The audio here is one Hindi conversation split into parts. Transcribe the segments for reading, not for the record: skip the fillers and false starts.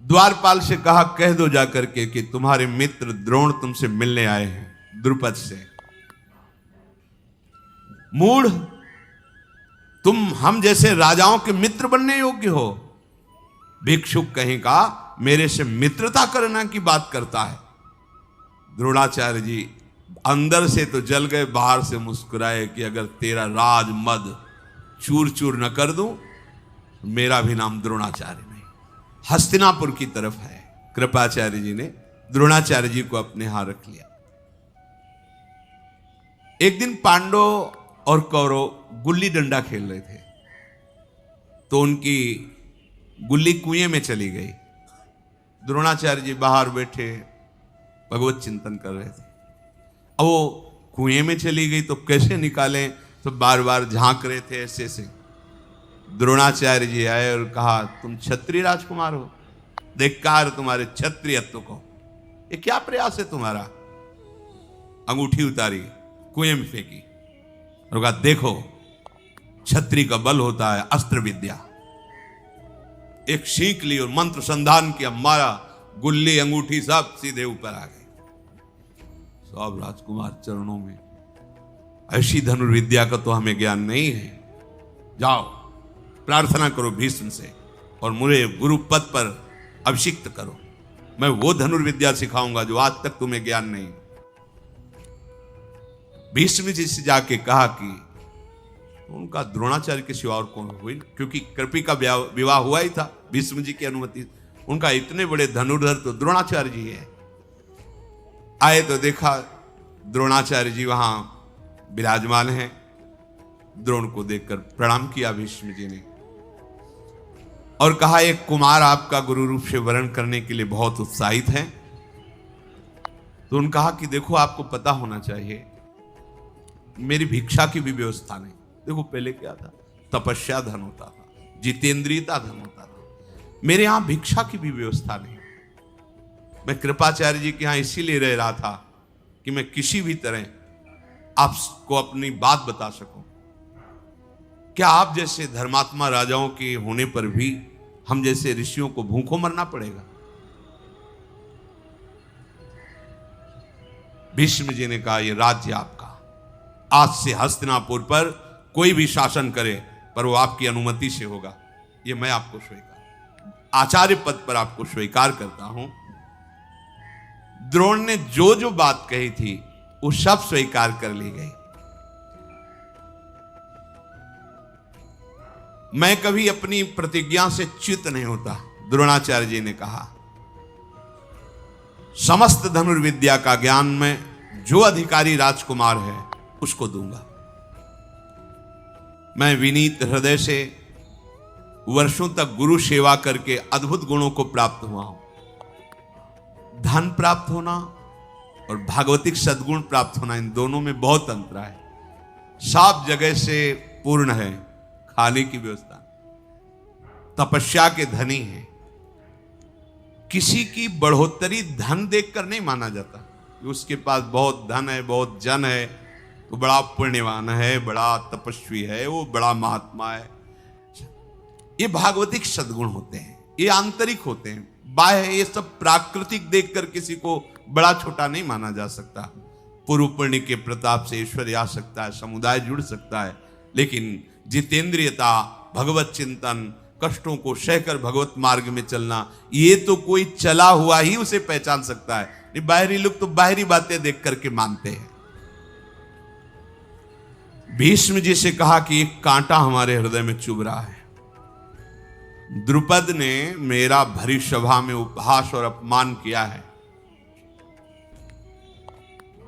द्वारपाल से कहा, कह दो जाकर के कि तुम्हारे मित्र द्रोण तुमसे मिलने आए हैं द्रुपद से। मूढ़, तुम हम जैसे राजाओं के मित्र बनने योग्य हो? भिक्षुक कहीं का मेरे से मित्रता करना की बात करता है। द्रोणाचार्य जी अंदर से तो जल गए, बाहर से मुस्कुराए कि अगर तेरा राज मद चूर चूर न कर दूं, मेरा भी नाम द्रोणाचार्य नहीं। हस्तिनापुर की तरफ है। कृपाचार्य जी ने द्रोणाचार्य जी को अपने यहां रख लिया। एक दिन पांडव और कौरव गुल्ली डंडा खेल रहे थे, तो उनकी गुल्ली कुएं में चली गई। द्रोणाचार्य जी बाहर बैठे भगवत चिंतन कर रहे थे। अब वो कुएं में चली गई तो कैसे निकालें, तो बार बार झांक रहे थे ऐसे से। द्रोणाचार्य जी आए और कहा, तुम क्षत्रिय राजकुमार हो, धिक्कार तुम्हारे क्षत्रियत्व को, ये क्या प्रयास है तुम्हारा? अंगूठी उतारी, कुएं में फेंकी और कहा, देखो क्षत्रिय का बल होता है अस्त्र विद्या। एक सीख ली और मंत्र संधान किया, मारा, गुल्ली अंगूठी सब सीधे ऊपर आ गए। सब राजकुमार चरणों में, ऐसी धनुर्विद्या का तो हमें ज्ञान नहीं है, जाओ प्रार्थना करो भीष्म से और मुझे गुरु पद पर अभिषिक्त करो, मैं वो धनुर्विद्या सिखाऊंगा जो आज तक तुम्हें ज्ञान नहीं। भीष्म जी से जाके कहा कि उनका द्रोणाचार्य के सिवा और कौन हुई, क्योंकि कृपी का विवाह हुआ ही था भीष्म जी की अनुमति। उनका इतने बड़े धनुर्धर तो द्रोणाचार्य जी है। आए तो देखा द्रोणाचार्य जी वहां विराजमान हैं। द्रोण को देखकर प्रणाम किया भीष्म जी ने और कहा, एक कुमार आपका गुरु रूप से वर्ण करने के लिए बहुत उत्साहित है। तो उन्होंने कहा कि देखो, आपको पता होना चाहिए मेरी भिक्षा की भी व्यवस्था नहीं। देखो पहले क्या था, तपस्या धन होता था, जितेंद्रियता धन होता था, मेरे यहां भिक्षा की भी व्यवस्था नहीं। मैं कृपाचार्य जी के यहां इसीलिए रह रहा था कि मैं किसी भी तरह आपको अपनी बात बता सकूं। क्या आप जैसे धर्मात्मा राजाओं के होने पर भी हम जैसे ऋषियों को भूखों मरना पड़ेगा? भीष्म जी ने कहा, यह राज्य आपका, आज से हस्तिनापुर पर कोई भी शासन करे पर वो आपकी अनुमति से होगा। ये मैं आपको स्वीकार, आचार्य पद पर आपको स्वीकार करता हूं। द्रोण ने जो जो बात कही थी वो सब स्वीकार कर ली गई। मैं कभी अपनी प्रतिज्ञा से च्युत नहीं होता, द्रोणाचार्य जी ने कहा। समस्त धनुर्विद्या का ज्ञान में जो अधिकारी राजकुमार है उसको दूंगा। मैं विनीत हृदय से वर्षों तक गुरु सेवा करके अद्भुत गुणों को प्राप्त हुआ हूं। धन प्राप्त होना और भागवतिक सद्गुण प्राप्त होना, इन दोनों में बहुत अंतर है। सब जगह से पूर्ण है, खाने की व्यवस्था, तपस्या के धनी है। किसी की बढ़ोतरी धन देखकर नहीं माना जाता कि उसके पास बहुत धन है, बहुत जन है, तो बड़ा पुण्यवान है, बड़ा तपस्वी है, वो बड़ा महात्मा है। ये भागवतिक सद्गुण होते हैं, ये आंतरिक होते हैं। बाह्य ये सब प्राकृतिक देखकर किसी को बड़ा छोटा नहीं माना जा सकता। पूर्व पुण्य के प्रताप से ऐश्वर्य आ सकता है, समुदाय जुड़ सकता है, लेकिन जितेंद्रियता, भगवत चिंतन, कष्टों को सहकर भगवत मार्ग में चलना, ये तो कोई चला हुआ ही उसे पहचान सकता है। बाहरी लोग तो बाहरी बातें देख करके मानते हैं। भीष्म जी से कहा कि एक कांटा हमारे हृदय में चुभ रहा है। द्रुपद ने मेरा भरी सभा में उपहास और अपमान किया है।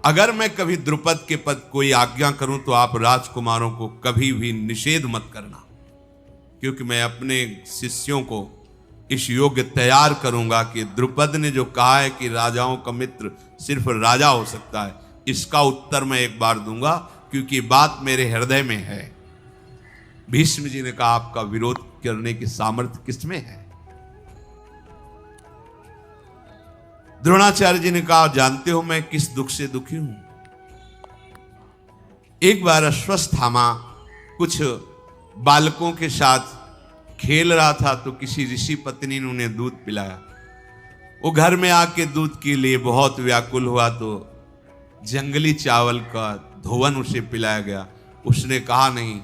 अगर मैं कभी द्रुपद के पद कोई आज्ञा करूं तो आप राजकुमारों को कभी भी निषेध मत करना, क्योंकि मैं अपने शिष्यों को इस योग्य तैयार करूंगा कि द्रुपद ने जो कहा है कि राजाओं का मित्र सिर्फ राजा हो सकता है, इसका उत्तर मैं एक बार दूंगा, क्योंकि बात मेरे हृदय में है। भीष्म जी ने कहा, आपका विरोध करने की सामर्थ्य किसमें है? द्रोणाचार्य जी ने कहा, जानते हो मैं किस दुख से दुखी हूं। एक बार अश्वत्थामा कुछ बालकों के साथ खेल रहा था तो किसी ऋषि पत्नी ने उन्हें दूध पिलाया। वो घर में आके दूध के लिए बहुत व्याकुल हुआ तो जंगली चावल का धोवन उसे पिलाया गया। उसने कहा नहीं,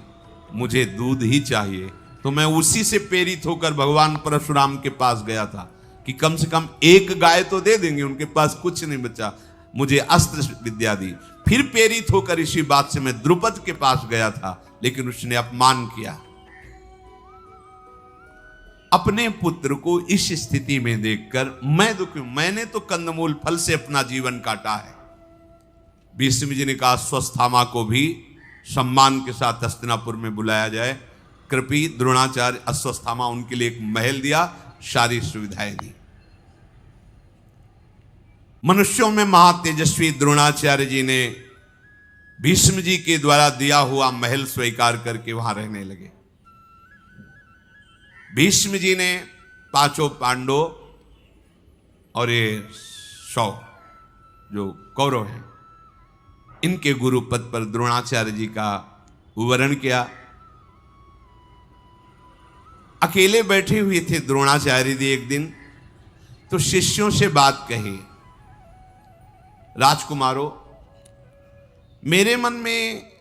मुझे दूध ही चाहिए। तो मैं उसी से प्रेरित होकर भगवान परशुराम के पास गया था कि कम से कम एक गाय तो दे देंगे। उनके पास कुछ नहीं बचा, मुझे अस्त्र विद्या दी। फिर प्रेरित होकर इसी बात से मैं द्रुपद के पास गया था, लेकिन उसने अपमान किया। अपने पुत्र को इस स्थिति में देखकर मैं दुखी हूं। मैंने तो कंदमूल फल से अपना जीवन काटा है। भीष्म जी ने कहा अश्वत्थामा को भी सम्मान के साथ हस्तिनापुर में बुलाया जाए। कृपी द्रोणाचार्य अश्वत्थामा, उनके लिए एक महल दिया, सारी सुविधाएं दी। मनुष्यों में महातेजस्वी द्रोणाचार्य जी ने भीष्म जी के द्वारा दिया हुआ महल स्वीकार करके वहां रहने लगे। भीष्म जी ने पांचों पांडव और ये 100 जो कौरव हैं, इनके गुरु पद पर द्रोणाचार्य जी का वर्ण किया। अकेले बैठे हुए थे द्रोणाचार्य जी एक दिन, तो शिष्यों से बात कही, राजकुमारों, मेरे मन में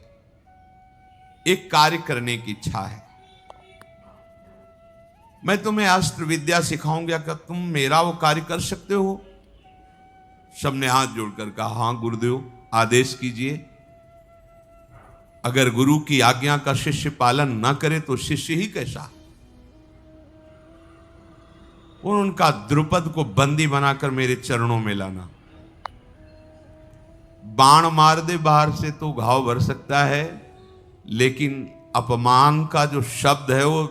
एक कार्य करने की इच्छा है। मैं तुम्हें अस्त्र विद्या सिखाऊंगा, क्या तुम मेरा वो कार्य कर सकते हो? सबने हाथ जोड़कर कहा, हां गुरुदेव, आदेश कीजिए। अगर गुरु की आज्ञा का शिष्य पालन न करे तो शिष्य ही कैसा। उनका द्रुपद को बंदी बनाकर मेरे चरणों में लाना। बाण मार दे बाहर से तो घाव भर सकता है, लेकिन अपमान का जो शब्द है वो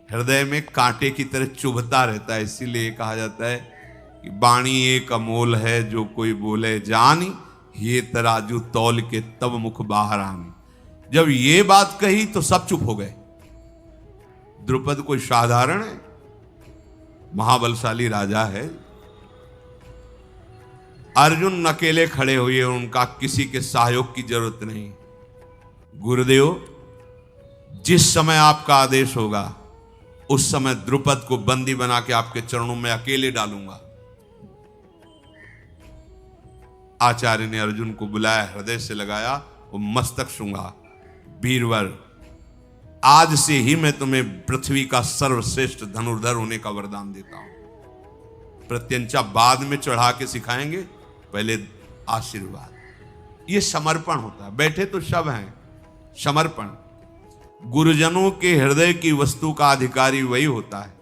हृदय में कांटे की तरह चुभता रहता है। इसीलिए कहा जाता है कि बाणी एक अमोल है, जो कोई बोले जानी, ये तराजू तौल के तब मुख बाहर आनी। जब ये बात कही तो सब चुप हो गए। द्रुपद कोई साधारण है, महाबलशाली राजा है। अर्जुन अकेले खड़े हुए, उनका किसी के सहयोग की जरूरत नहीं। गुरुदेव, जिस समय आपका आदेश होगा उस समय द्रुपद को बंदी बना के आपके चरणों में अकेले डालूंगा। आचार्य ने अर्जुन को बुलाया, हृदय से लगाया, वो मस्तक सूंघा। वीरवर, आज से ही मैं तुम्हें पृथ्वी का सर्वश्रेष्ठ धनुर्धर होने का वरदान देता हूं। प्रत्यंचा बाद में चढ़ा के सिखाएंगे, पहले आशीर्वाद। ये समर्पण होता है। बैठे तो सब हैं, समर्पण। गुरुजनों के हृदय की वस्तु का अधिकारी वही होता है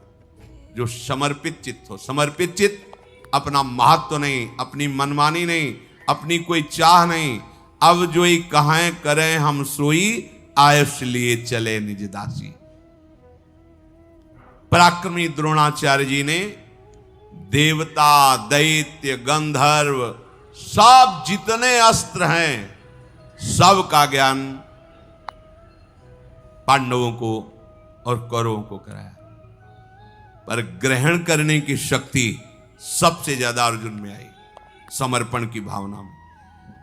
जो समर्पित चित्त हो। समर्पित चित्त अपना महत्व नहीं, अपनी मनमानी नहीं, अपनी कोई चाह नहीं। अब जो ही कहें करें हम सोई, आयुष लिए चले निज दासी। पराक्रमी द्रोणाचार्य जी ने देवता, दैत्य, गंधर्व, सब जितने अस्त्र हैं, सब का ज्ञान पांडवों को और कौरवों को कराया। पर ग्रहण करने की शक्ति सबसे ज्यादा अर्जुन में आई, समर्पण की भावना में।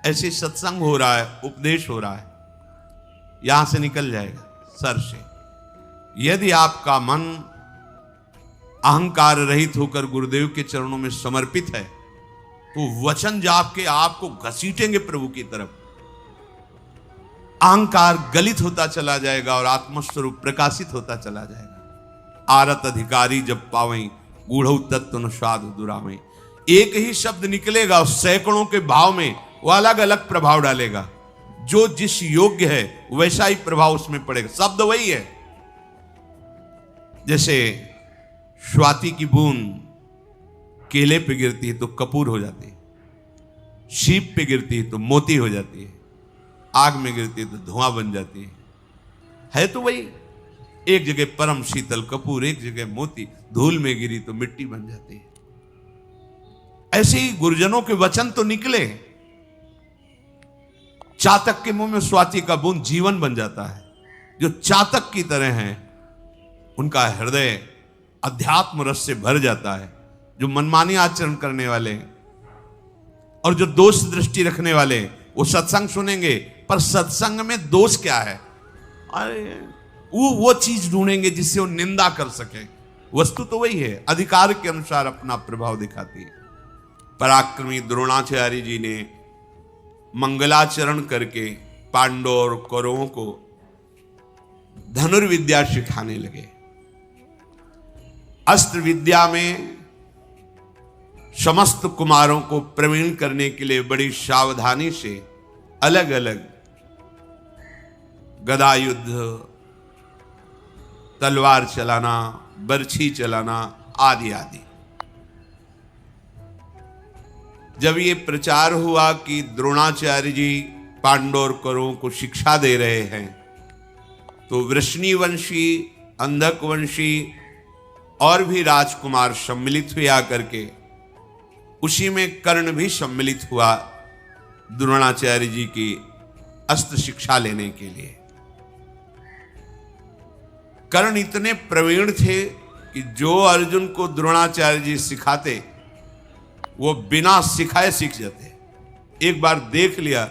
ऐसे सत्संग हो रहा है, उपदेश हो रहा है, यहां से निकल जाएगा सर से। यदि आपका मन अहंकार रहित होकर गुरुदेव के चरणों में समर्पित है, तो वचन जाप के आपको घसीटेंगे प्रभु की तरफ। अहंकार गलित होता चला जाएगा और आत्मस्वरूप प्रकाशित होता चला जाएगा। आरत अधिकारी जब पावें, गूढ़ तत्व न साधु दुरावें। एक ही शब्द निकलेगा और सैकड़ों के भाव में वो अलग अलग प्रभाव डालेगा। जो जिस योग्य है वैसा ही प्रभाव उसमें पड़ेगा। शब्द वही है। जैसे स्वाति की बूंद केले पे गिरती है तो कपूर हो जाती है, शीप पे गिरती है तो मोती हो जाती है, आग में गिरती है तो धुआं बन जाती है तो वही। एक जगह परम शीतल कपूर, एक जगह मोती, धूल में गिरी तो मिट्टी बन जाती है। ऐसे ही गुरुजनों के वचन तो निकले, चातक के मुंह में स्वाति का बूंद जीवन बन जाता है। जो चातक की तरह हैं उनका हृदय अध्यात्म रस से भर जाता है। जो मनमानी आचरण करने वाले और जो दोष दृष्टि रखने वाले, वो सत्संग सुनेंगे, पर सत्संग में दोष क्या है? अरे वो चीज ढूंढेंगे जिससे वो निंदा कर सके। वस्तु तो वही है, अधिकार के अनुसार अपना प्रभाव दिखाती है। पराक्रमी द्रोणाचार्य जी ने मंगलाचरण करके पांडवों और कौरवों को धनुर्विद्या सिखाने लगे। अस्त्र विद्या में समस्त कुमारों को प्रवीण करने के लिए बड़ी सावधानी से अलग अलग गदा युद्ध, तलवार चलाना, बर्छी चलाना आदि आदि। जब ये प्रचार हुआ कि द्रोणाचार्य जी पांडवों और कौरवों को शिक्षा दे रहे हैं, तो वृष्णिवंशी, अंधकवंशी और भी राजकुमार सम्मिलित हुए आकर के। उसी में कर्ण भी सम्मिलित हुआ द्रोणाचार्य जी की अस्त्र शिक्षा लेने के लिए। कर्ण इतने प्रवीण थे कि जो अर्जुन को द्रोणाचार्य जी सिखाते वो बिना सिखाए सीख जाते। एक बार देख लिया,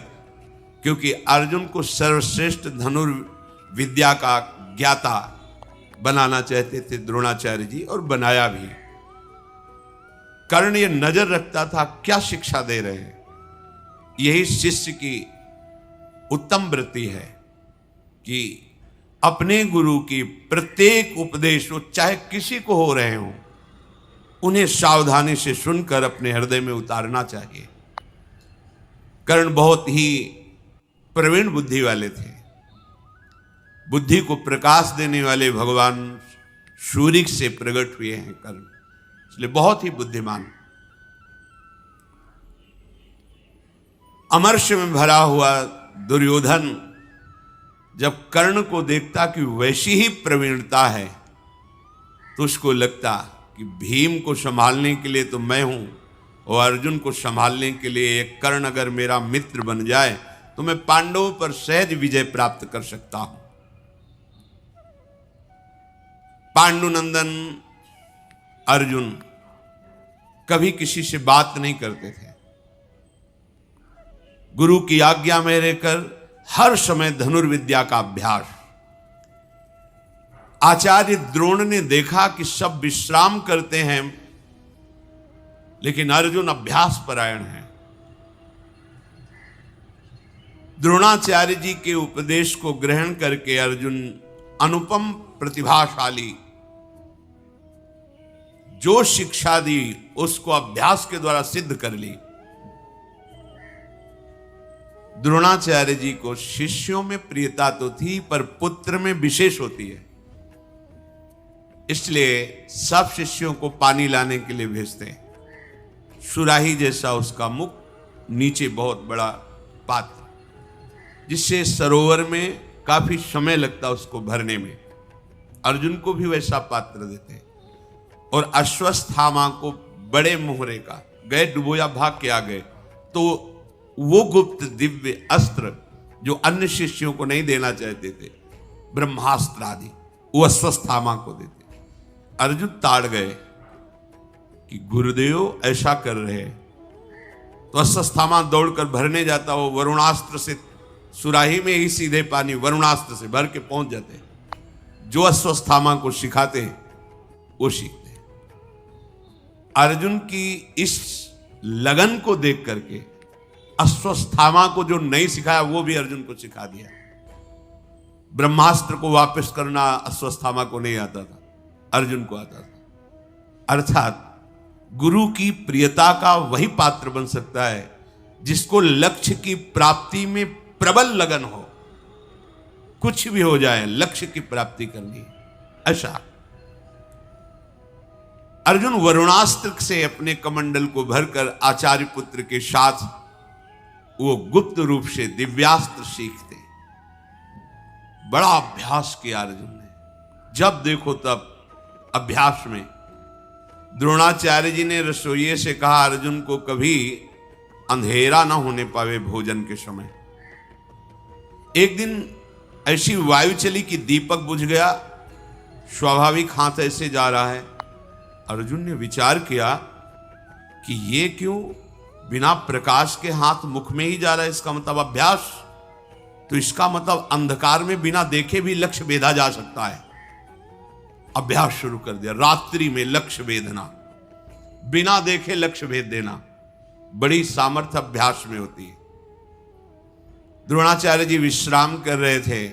क्योंकि अर्जुन को सर्वश्रेष्ठ धनुर्विद्या का ज्ञाता बनाना चाहते थे द्रोणाचार्य जी, और बनाया भी। कर्ण ये नजर रखता था क्या शिक्षा दे रहे हैं। यही शिष्य की उत्तम वृत्ति है कि अपने गुरु की प्रत्येक उपदेश, वो चाहे किसी को हो रहे हो, उन्हें सावधानी से सुनकर अपने हृदय में उतारना चाहिए। कर्ण बहुत ही प्रवीण बुद्धि वाले थे। बुद्धि को प्रकाश देने वाले भगवान सूर्य से प्रकट हुए हैं कर्ण, इसलिए बहुत ही बुद्धिमान। अमर्ष में भरा हुआ दुर्योधन जब कर्ण को देखता कि वैसी ही प्रवीणता है, तो उसको लगता कि भीम को संभालने के लिए तो मैं हूं, और अर्जुन को संभालने के लिए एक कर्ण अगर मेरा मित्र बन जाए तो मैं पांडवों पर सहज विजय प्राप्त कर सकता हूं। पांडुनंदन अर्जुन कभी किसी से बात नहीं करते थे। गुरु की आज्ञा में रहकर हर समय धनुर्विद्या का अभ्यास। आचार्य द्रोण ने देखा कि सब विश्राम करते हैं, लेकिन अर्जुन अभ्यास परायण है। द्रोणाचार्य जी के उपदेश को ग्रहण करके अर्जुन अनुपम प्रतिभाशाली, जो शिक्षा दी उसको अभ्यास के द्वारा सिद्ध कर ली। द्रोणाचार्य जी को शिष्यों में प्रियता तो थी, पर पुत्र में विशेष होती है, इसलिए सब शिष्यों को पानी लाने के लिए भेजते हैं। सुराही जैसा उसका मुख, नीचे बहुत बड़ा पात्र, जिससे सरोवर में काफी समय लगता उसको भरने में। अर्जुन को भी वैसा पात्र देते हैं। और अश्वत्थामा को बड़े मोहरे का, गए डुबोया भाग के आ गए, तो वो गुप्त दिव्य अस्त्र जो अन्य शिष्यों को नहीं देना चाहते थे, ब्रह्मास्त्र आदि, वो अश्वत्थामा को देते। अर्जुन ताड़ गए कि गुरुदेव ऐसा कर रहे हैं, तो अश्वत्थामा दौड़कर भरने जाता, वो वरुणास्त्र से सुराही में ही सीधे पानी वरुणास्त्र से भर के पहुंच जाते। जो अश्वत्थामा को सिखाते हैं वो सीखते। अर्जुन की इस लगन को देख करके अश्वत्थामा को जो नहीं सिखाया वो भी अर्जुन को सिखा दिया। ब्रह्मास्त्र को वापस करना अश्वत्थामा को नहीं आता था, अर्जुन को आता था। अर्थात गुरु की प्रियता का वही पात्र बन सकता है जिसको लक्ष्य की प्राप्ति में प्रबल लगन हो। कुछ भी हो जाए, लक्ष्य की प्राप्ति करनी है, ऐसा। अर्जुन वरुणास्त्र से अपने कमंडल को भरकर आचार्य पुत्र के साथ वो गुप्त रूप से दिव्यास्त्र सीखते। बड़ा अभ्यास किया अर्जुन ने, जब देखो तब अभ्यास में। द्रोणाचार्य जी ने रसोइये से कहा अर्जुन को कभी अंधेरा ना होने पावे भोजन के समय। एक दिन ऐसी वायु चली कि दीपक बुझ गया, स्वाभाविक हाथ ऐसे जा रहा है। अर्जुन ने विचार किया कि ये क्यों बिना प्रकाश के हाथ मुख में ही जा रहा है, इसका मतलब अभ्यास। तो इसका मतलब अंधकार में बिना देखे भी लक्ष्य भेदा जा सकता है। अभ्यास शुरू कर दिया, रात्रि में लक्ष्य भेदना, बिना देखे लक्ष्य भेद देना। बड़ी सामर्थ्य अभ्यास में होती है। द्रोणाचार्य जी विश्राम कर रहे थे,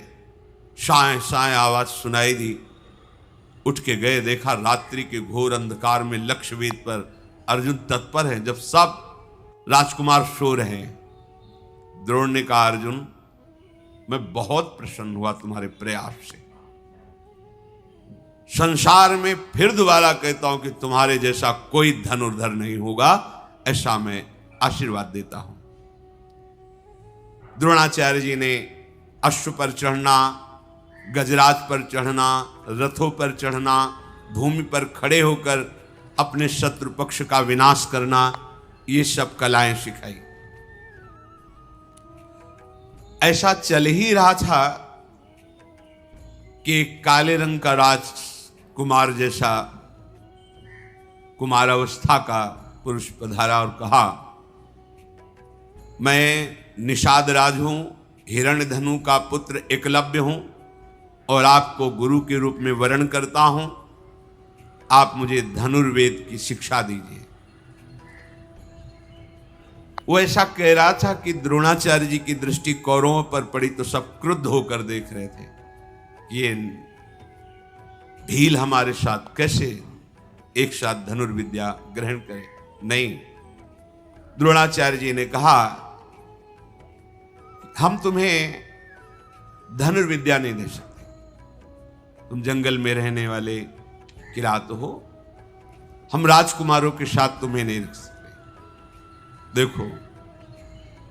साए साए आवाज सुनाई दी। उठ के गए, देखा रात्रि के घोर अंधकार में लक्ष्यवेद पर अर्जुन तत्पर है। जब सब राजकुमार सो रहे हैं, द्रोण ने कहा, अर्जुन मैं बहुत प्रसन्न हुआ तुम्हारे प्रयास से। संसार में फिर दोबारा कहता हूं कि तुम्हारे जैसा कोई धनुर्धर नहीं होगा, ऐसा मैं आशीर्वाद देता हूं। द्रोणाचार्य जी ने अश्व पर चढ़ना, गजराज पर चढ़ना, रथों पर चढ़ना, भूमि पर खड़े होकर अपने शत्रु पक्ष का विनाश करना, ये सब कलाएं सिखाई। ऐसा चल ही रहा था कि काले रंग का राजकुमार जैसा कुमारावस्था का पुरुष पधारा और कहा, मैं निषाद राज हूं, हिरण्यधनु का पुत्र एकलव्य हूं और आपको गुरु के रूप में वरण करता हूं। आप मुझे धनुर्वेद की शिक्षा दीजिए। वो ऐसा कह रहा था कि द्रोणाचार्य जी की दृष्टि कौरवों पर पड़ी तो सब क्रुद्ध होकर देख रहे थे, ये ढील हमारे साथ कैसे एक साथ धनुर्विद्या ग्रहण करे। नहीं, द्रोणाचार्य जी ने कहा, हम तुम्हें धनुर्विद्या नहीं दे सकते, तुम जंगल में रहने वाले किरात हो, हम राजकुमारों के साथ तुम्हें नहीं रख सकते। देखो,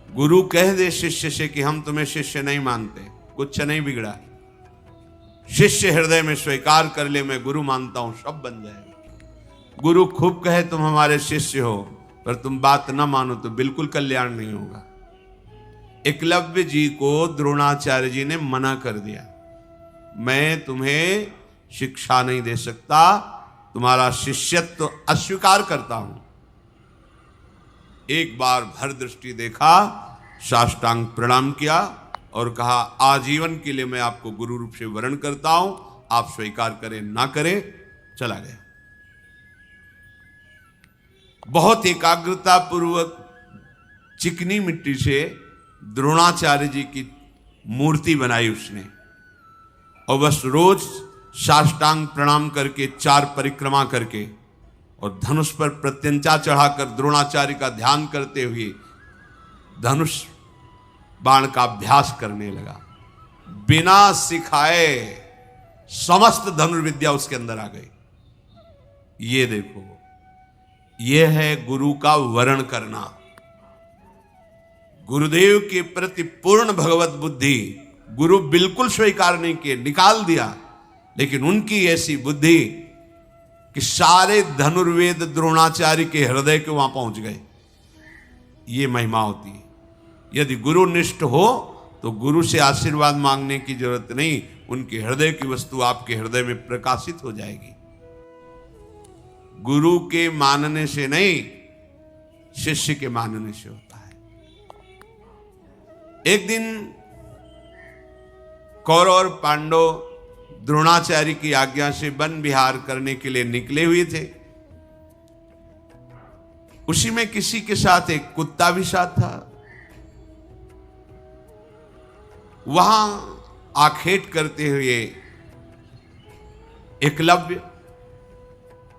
गुरु कह दे शिष्य से कि हम तुम्हें शिष्य नहीं मानते, कुछ नहीं बिगड़ा। शिष्य हृदय में स्वीकार कर ले, मैं गुरु मानता हूं, सब बन जाएगा। गुरु खूब कहे तुम हमारे शिष्य हो, पर तुम बात ना मानो तो बिल्कुल कल्याण नहीं होगा। एकलव्य जी को द्रोणाचार्य जी ने मना कर दिया, मैं तुम्हें शिक्षा नहीं दे सकता, तुम्हारा शिष्यत्व अस्वीकार करता हूं। एक बार भर दृष्टि देखा, साष्टांग प्रणाम किया और कहा, आजीवन के लिए मैं आपको गुरु रूप से वरण करता हूं, आप स्वीकार करें ना करें। चला गया। बहुत एकाग्रता पूर्वक चिकनी मिट्टी से द्रोणाचार्य जी की मूर्ति बनाई उसने, और बस रोज साष्टांग प्रणाम करके 4 परिक्रमा करके और धनुष पर प्रत्यंचा चढ़ाकर द्रोणाचार्य का ध्यान करते हुए धनुष बाण का अभ्यास करने लगा। बिना सिखाए समस्त धनुर्विद्या उसके अंदर आ गई। ये देखो, ये है गुरु का वरण करना। गुरुदेव के प्रति पूर्ण भगवत बुद्धि गुरु बिल्कुल स्वीकार नहीं किए, निकाल दिया, लेकिन उनकी ऐसी बुद्धि कि सारे धनुर्वेद द्रोणाचार्य के हृदय के वहां पहुंच गए। ये महिमा होती है। यदि गुरु निष्ठ हो तो गुरु से आशीर्वाद मांगने की जरूरत नहीं, उनके हृदय की वस्तु आपके हृदय में प्रकाशित हो जाएगी। गुरु के मानने से नहीं, शिष्य के मानने से होता है। एक दिन कौरव और पांडव द्रोणाचार्य की आज्ञा से वन विहार करने के लिए निकले हुए थे। उसी में किसी के साथ एक कुत्ता भी साथ था। वहां आखेट करते हुए एकलव्य,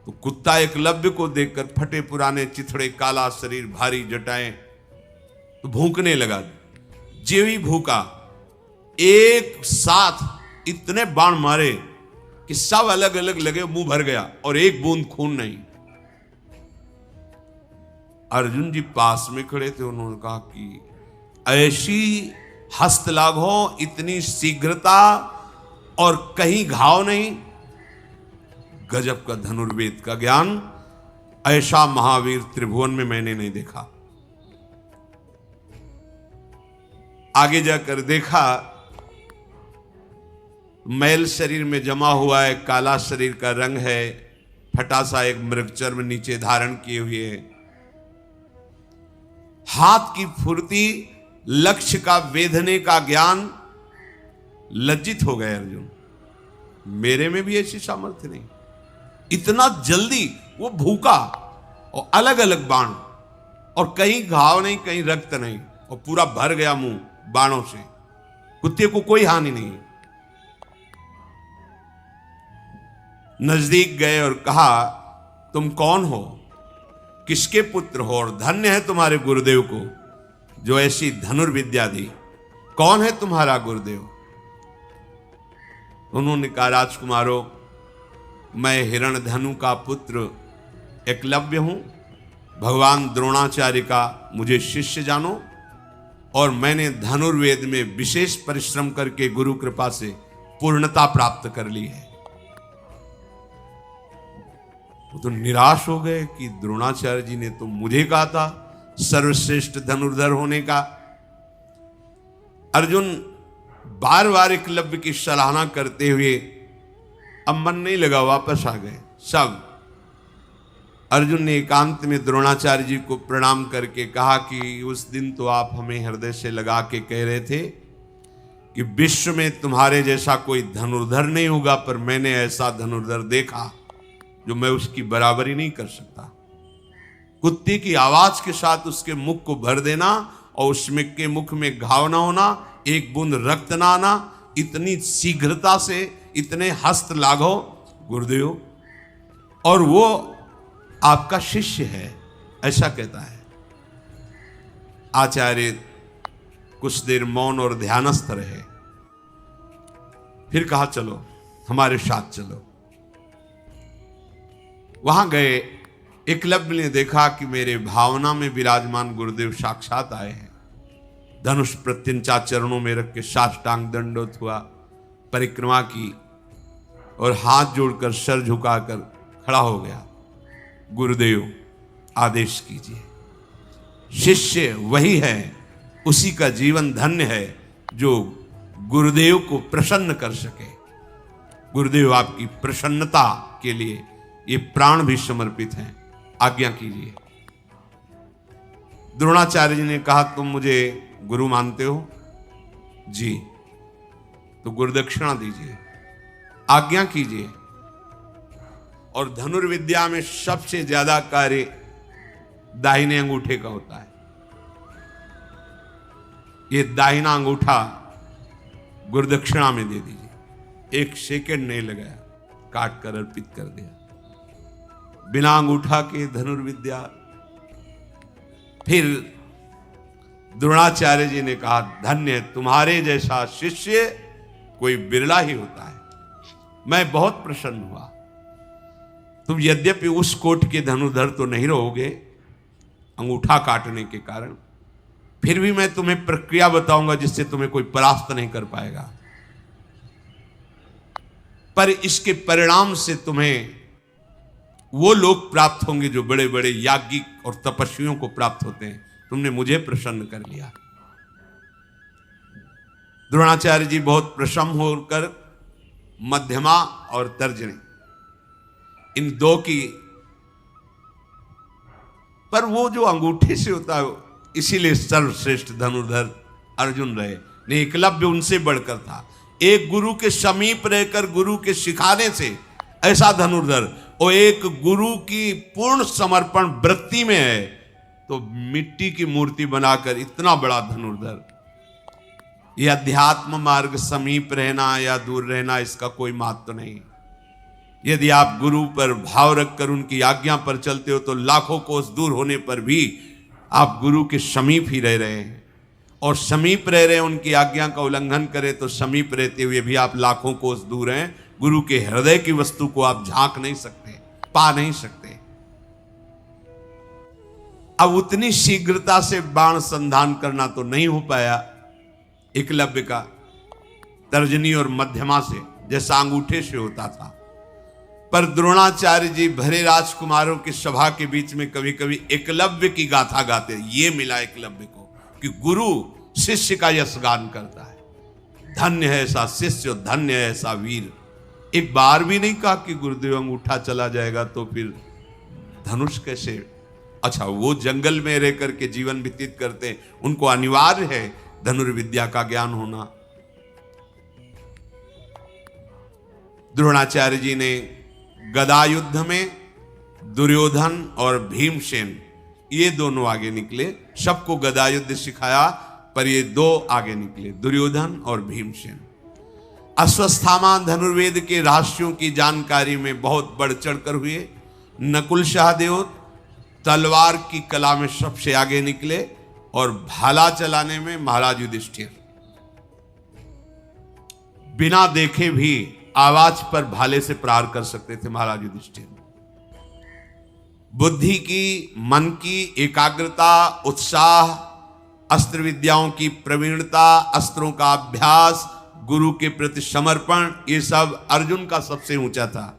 तो कुत्ता एकलव्य को देखकर फटे पुराने चिथड़े, काला शरीर, भारी जटाएं, तो भूखने लगा। जो ही भूखा, एक साथ इतने बाण मारे कि सब अलग अलग लगे, मुंह भर गया और एक बूंद खून नहीं। अर्जुन जी पास में खड़े थे, उन्होंने कहा कि ऐसी हस्तलाघ हो, इतनी शीघ्रता और कहीं घाव नहीं। गजब का धनुर्वेद का ज्ञान, ऐसा महावीर त्रिभुवन में मैंने नहीं देखा। आगे जाकर देखा, मैल शरीर में जमा हुआ है, काला शरीर का रंग है, फटा सा एक मृगचर्म नीचे धारण किए हुए है, हाथ की फुर्ती, लक्ष्य का वेधने का ज्ञान। लज्जित हो गए अर्जुन, मेरे में भी ऐसी सामर्थ्य नहीं। इतना जल्दी वो भूखा और अलग अलग बाण और कहीं घाव नहीं, कहीं रक्त नहीं, और पूरा भर गया मुंह बाणों से। कुत्ते को कोई हानि नहीं। नजदीक गए और कहा, तुम कौन हो, किसके पुत्र हो, और धन्य है तुम्हारे गुरुदेव को जो ऐसी धनुर्विद्या दी। कौन है तुम्हारा गुरुदेव? उन्होंने कहा, राजकुमारों, मैं हिरण्यधनु का पुत्र एकलव्य हूं। भगवान द्रोणाचार्य का मुझे शिष्य जानो, और मैंने धनुर्वेद में विशेष परिश्रम करके गुरु कृपा से पूर्णता प्राप्त कर ली है। वो तो निराश हो गए कि द्रोणाचार्य जी ने तो मुझे कहा था सर्वश्रेष्ठ धनुर्धर होने का। अर्जुन बार बार एकलव्य की सराहना करते हुए अब मन नहीं लगा, वापस आ गए सब। अर्जुन ने एकांत में द्रोणाचार्य जी को प्रणाम करके कहा कि उस दिन तो आप हमें हृदय से लगा के कह रहे थे कि विश्व में तुम्हारे जैसा कोई धनुर्धर नहीं होगा, पर मैंने ऐसा धनुर्धर देखा जो मैं उसकी बराबरी नहीं कर सकता। कुत्ते की आवाज के साथ उसके मुख को भर देना और उसमें के मुख में घाव ना होना, एक बूंद रक्त ना आना, इतनी शीघ्रता से इतने हस्त लाघव गुरुदेव, और वो आपका शिष्य है, ऐसा कहता है। आचार्य कुछ देर मौन और ध्यानस्थ रहे, फिर कहा, चलो हमारे साथ चलो। वहां गए, एकलव्य ने देखा कि मेरे भावना में विराजमान गुरुदेव साक्षात आए हैं। धनुष प्रत्यंचा चरणों में रख के साष्टांग दंडोत हुआ, परिक्रमा की और हाथ जोड़कर सर झुकाकर खड़ा हो गया। गुरुदेव आदेश कीजिए। शिष्य वही है, उसी का जीवन धन्य है जो गुरुदेव को प्रसन्न कर सके। गुरुदेव आपकी प्रसन्नता के लिए ये प्राण भी समर्पित हैं, आज्ञा कीजिए। द्रोणाचार्य जी ने कहा, तुम मुझे गुरु मानते हो? जी। तो गुरुदक्षिणा दीजिए, आज्ञा कीजिए। और धनुर्विद्या में सबसे ज्यादा कार्य दाहिने अंगूठे का होता है। ये दाहिना अंगूठा गुरुदक्षिणा में दे दीजिए। 1 सेकंड नहीं लगाया, काट कर अर्पित कर दिया। बिना अंगूठा के धनुर्विद्या। फिर द्रोणाचार्य जी ने कहा, धन्य, तुम्हारे जैसा शिष्य कोई बिरला ही होता है। मैं बहुत प्रसन्न हुआ। तुम यद्यपि उस कोट के धनुर्धर तो नहीं रहोगे अंगूठा काटने के कारण, फिर भी मैं तुम्हें प्रक्रिया बताऊंगा जिससे तुम्हें कोई परास्त नहीं कर पाएगा। पर इसके परिणाम से तुम्हें वो लोग प्राप्त होंगे जो बड़े बड़े याज्ञिक और तपस्वियों को प्राप्त होते हैं। तुमने मुझे प्रसन्न कर लिया। द्रोणाचार्य जी बहुत प्रसन्न होकर मध्यमा और तर्जनी, इन दो की, पर वो जो अंगूठे से होता है, इसीलिए सर्वश्रेष्ठ धनुर्धर अर्जुन रहे। नहीं, एकलव्य उनसे बढ़कर था। एक गुरु के समीप रहकर गुरु के सिखाने से ऐसा धनुर्धर, और एक गुरु की पूर्ण समर्पण वृत्ति में है तो मिट्टी की मूर्ति बनाकर इतना बड़ा धनुर्धर। यह अध्यात्म मार्ग समीप रहना या दूर रहना, इसका कोई महत्व नहीं। यदि आप गुरु पर भाव रखकर उनकी आज्ञा पर चलते हो तो लाखों कोस दूर होने पर भी आप गुरु के समीप ही रह रहे हैं, और समीप रह रहे हैं। उनकी आज्ञा का उल्लंघन करें तो समीप रहते हुए भी आप लाखों कोस दूर हैं। गुरु के हृदय की वस्तु को आप झांक नहीं सकते, पा नहीं सकते। अब उतनी शीघ्रता से बाण संधान करना तो नहीं हो पाया एकलव्य का, तर्जनी और मध्यमा से, जैसा अंगूठे से होता था। पर द्रोणाचार्य जी भरे राजकुमारों की सभा के बीच में कभी कभी एकलव्य की गाथा गाते। ये मिला एकलव्य को कि गुरु शिष्य का यशगान करता है। धन्य है ऐसा शिष्य, धन्य है ऐसा वीर। एक बार भी नहीं कहा कि गुरुदेव अंगूठा चला जाएगा तो फिर धनुष कैसे। अच्छा, वो जंगल में रह करके जीवन व्यतीत करते हैं, उनको अनिवार्य है धनुर्विद्या का ज्ञान होना। द्रोणाचार्य जी ने गदा युद्ध में दुर्योधन और भीमसेन ये दोनों आगे निकले। सबको गदा युद्ध सिखाया, पर ये दो आगे निकले, दुर्योधन और भीमसेन। अश्वत्थामा धनुर्वेद के रहस्यों की जानकारी में बहुत बढ़ चढ़कर हुए। नकुल सहदेव तलवार की कला में सबसे आगे निकले और भाला चलाने में महाराज युधिष्ठिर बिना देखे भी आवाज पर भाले से प्रहार कर सकते थे महाराज युधिष्ठिर। बुद्धि की, मन की एकाग्रता, उत्साह, अस्त्र विद्याओं की प्रवीणता, अस्त्रों का अभ्यास, गुरु के प्रति समर्पण, ये सब अर्जुन का सबसे ऊंचा था।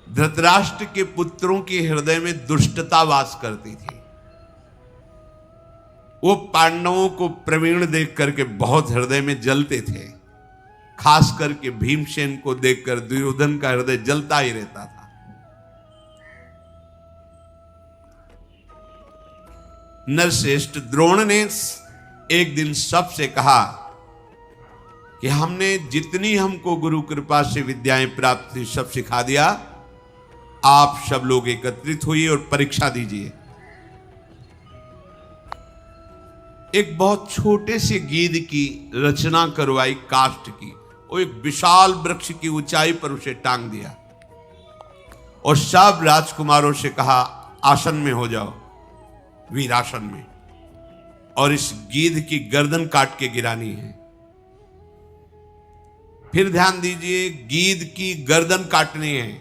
धृतराष्ट्र के पुत्रों के हृदय में दुष्टता वास करती थी। वो पांडवों को प्रवीण देख करके बहुत हृदय में जलते थे। खास करके भीमसेन को देखकर दुर्योधन का हृदय जलता ही रहता था। नरश्रेष्ठ द्रोण ने एक दिन सबसे कहा कि हमने जितनी हमको गुरु कृपा से विद्याएं प्राप्त थी सब सिखा दिया, आप सब लोग एकत्रित होइए और परीक्षा दीजिए। एक बहुत छोटे से गीध की रचना करवाई काष्ठ की, वो एक विशाल वृक्ष की ऊंचाई पर उसे टांग दिया और सब राजकुमारों से कहा आसन में हो जाओ, वीरासन में, और इस गीध की गर्दन काट के गिरानी है। फिर ध्यान दीजिए, गीध की गर्दन काटनी है।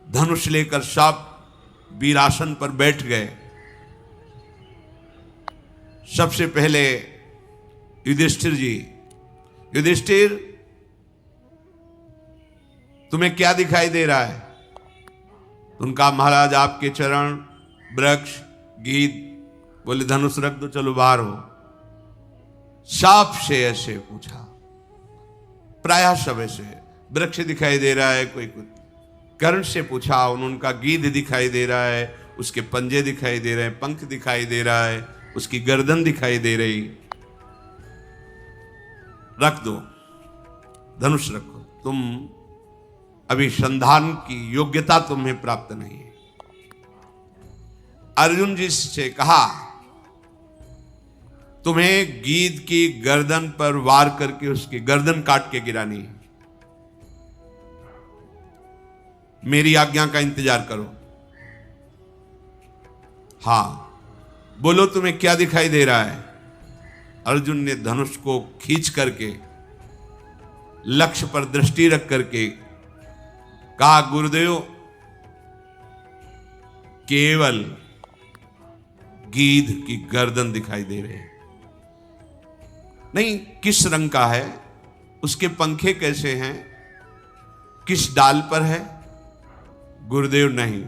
धनुष लेकर सब वीरासन पर बैठ गए। सबसे पहले युधिष्ठिर जी, युधिष्ठिर तुम्हें क्या दिखाई दे रहा है? उनका महाराज आपके चरण, वृक्ष, गीध। बोले धनुष रख दो, चलो बाहर हो। साप से ऐसे पूछा, प्रायः सब ऐसे। वृक्ष दिखाई दे रहा है, कोई कुछ कर्ण से पूछा, उनका गीध दिखाई दे रहा है, उसके पंजे दिखाई दे रहे हैं, पंख दिखाई दे रहा है, उसकी गर्दन दिखाई दे रही। रख दो, धनुष रखो, तुम अभी संधान की योग्यता तुम्हें प्राप्त नहीं है। अर्जुन जी से कहा तुम्हें गीध की गर्दन पर वार करके उसकी गर्दन काट के गिरानी है। मेरी आज्ञा का इंतजार करो। हां, बोलो तुम्हें क्या दिखाई दे रहा है? अर्जुन ने धनुष को खींच करके लक्ष्य पर दृष्टि रख करके कहा, गुरुदेव केवल गीध की गर्दन दिखाई दे रहे हैं। नहीं, किस रंग का है, उसके पंखे कैसे हैं, किस डाल पर है? गुरुदेव नहीं,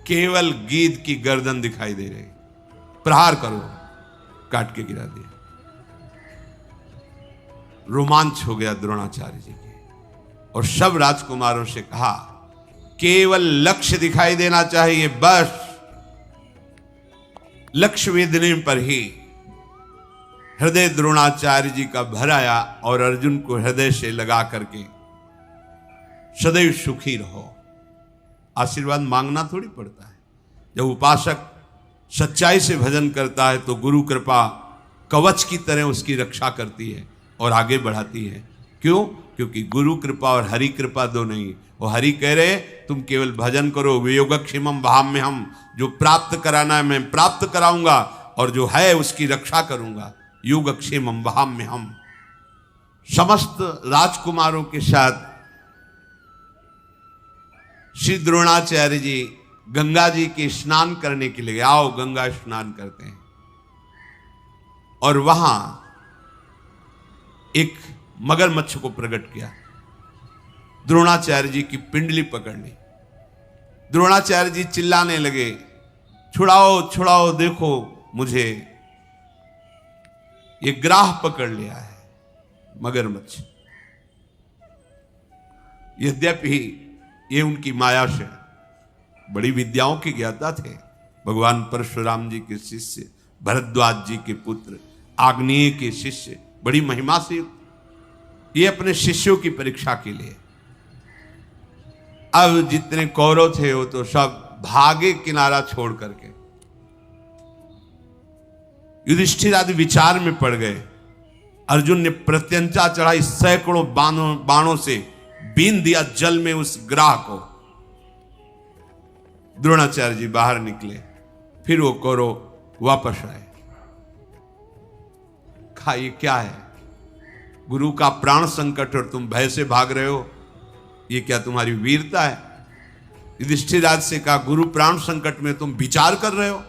केवल गीध की गर्दन दिखाई दे रही। प्रहार करो। काट के गिरा दिया। रोमांच हो गया द्रोणाचार्य जी के, और सब राजकुमारों से कहा केवल लक्ष्य दिखाई देना चाहिए, बस लक्ष्य वेदने पर ही। हृदय द्रोणाचार्य जी का भर आया और अर्जुन को हृदय से लगा करके सदैव सुखी रहो। आशीर्वाद मांगना थोड़ी पड़ता है। जब उपासक सच्चाई से भजन करता है तो गुरु कृपा कवच की तरह उसकी रक्षा करती है और आगे बढ़ाती है। क्यों? क्योंकि गुरु कृपा और हरि कृपा दो नहीं। वो हरि कह रहे तुम केवल भजन करो, वियोगक्षेमम भाम में हम, जो प्राप्त कराना है मैं प्राप्त कराऊंगा और जो है उसकी रक्षा करूंगा। योगक्षेमम भाम में हम। समस्त राजकुमारों के साथ श्री द्रोणाचार्य जी गंगा जी के स्नान करने के लिए, आओ गंगा स्नान करते हैं। और वहां एक मगरमच्छ को प्रकट किया, द्रोणाचार्य जी की पिंडली पकड़ ली। द्रोणाचार्य जी चिल्लाने लगे, छुड़ाओ छुड़ाओ, देखो मुझे ये ग्राह पकड़ लिया है मगरमच्छ। यद्यपि ये उनकी माया से बड़ी विद्याओं के ज्ञाता थे। भगवान परशुराम जी के शिष्य, भरद्वाज जी के पुत्र, आग्नेय के शिष्य, बड़ी महिमा से ये अपने शिष्यों की परीक्षा के लिए। अब जितने कौरव थे वो तो सब भागे किनारा छोड़ करके। युधिष्ठिर आदि विचार में पड़ गए। अर्जुन ने प्रत्यंचा चढ़ाई, सैकड़ों बाणों से बीन दिया जल में उस ग्राह को। द्रोणाचार्य जी बाहर निकले, फिर वो कौरव वापस आए। कहा ये क्या है? गुरु का प्राण संकट और तुम भय से भाग रहे हो, ये क्या तुम्हारी वीरता है? युधिष्ठिर राज से कहा गुरु प्राण संकट में तुम विचार कर रहे हो।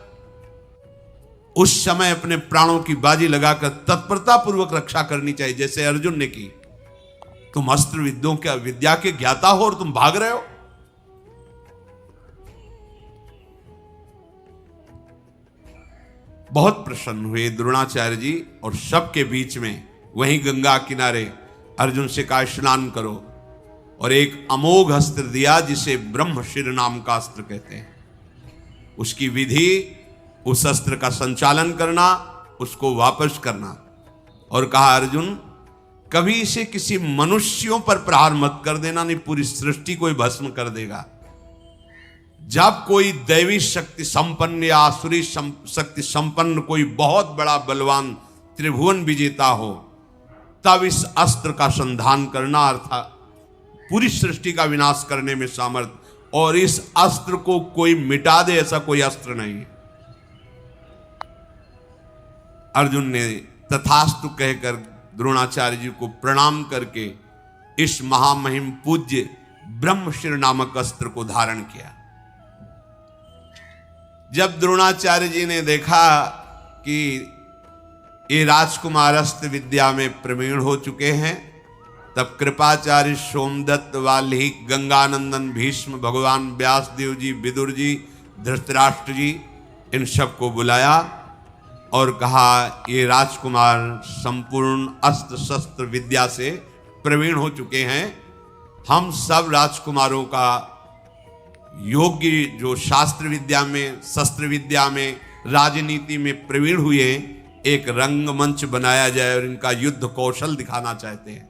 उस समय अपने प्राणों की बाजी लगाकर तत्परता पूर्वक रक्षा करनी चाहिए, जैसे अर्जुन ने की। तुम अस्त्र विद्या के ज्ञाता हो और तुम भाग रहे हो। बहुत प्रसन्न हुए द्रोणाचार्य जी और सबके बीच में वहीं गंगा किनारे अर्जुन से कहा स्नान करो, और एक अमोघ अस्त्र दिया जिसे ब्रह्मशिर नाम का अस्त्र कहते हैं। उसकी विधि, उस अस्त्र का संचालन करना, उसको वापस करना, और कहा अर्जुन कभी इसे किसी मनुष्यों पर प्रहार मत कर देना, नहीं पूरी सृष्टि को ही भस्म कर देगा। जब कोई दैवी शक्ति संपन्न या आसुरी शक्ति संपन्न कोई बहुत बड़ा बलवान त्रिभुवन विजेता हो, तब इस अस्त्र का संधान करना, अर्थात पूरी सृष्टि का विनाश करने में सामर्थ्य, और इस अस्त्र को कोई मिटा दे ऐसा कोई अस्त्र नहीं है। अर्जुन ने तथास्तु कहकर द्रोणाचार्य जी को प्रणाम करके इस महामहिम पूज्य ब्रह्मशिर नामक अस्त्र को धारण किया। जब द्रोणाचार्य जी ने देखा कि ये राजकुमार अस्त्र विद्या में प्रवीण हो चुके हैं, तब कृपाचार्य, सोमदत्त, वाल्मीकि, गंगानंदन, भीष्म, भगवान व्यासदेव जी, विदुर जी, धृतराष्ट्र जी, इन सबको बुलाया और कहा ये राजकुमार संपूर्ण अस्त्र शस्त्र विद्या से प्रवीण हो चुके हैं। हम सब राजकुमारों का योग्य, जो शास्त्र विद्या में, शस्त्र विद्या में, राजनीति में प्रवीण हुए, एक रंगमंच बनाया जाए और इनका युद्ध कौशल दिखाना चाहते हैं।